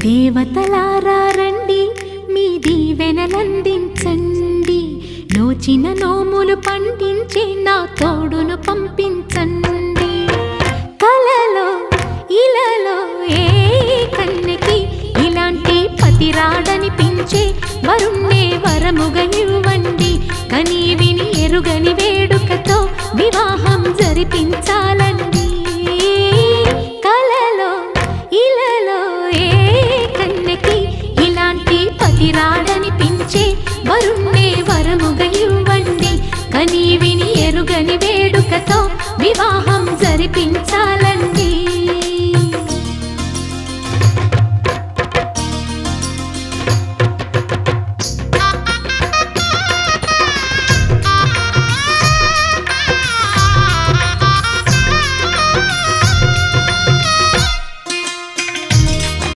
దేవతలారా రండి, మీ దీవెనలందించండి. నోచిన నోములు పండించే నా తోడును పంపించండి. కలలో ఇలలో ఏ కన్నెకి ఇలాంటి పతిరాడనిపించే వరుణ్ణే వరముగా ఇవ్వండి. కని విని ఎరుగని వేడుకతో వివాహం జరిపించాలండి. కలలో ఇలలో ఏ కన్నెకి ఇలాంటి పతిరాడనిపించే వరుణ్ణే వరముగా ఇవ్వండి. కని విని ఎరుగని వేడుకతో వివాహం జరిపించాలి.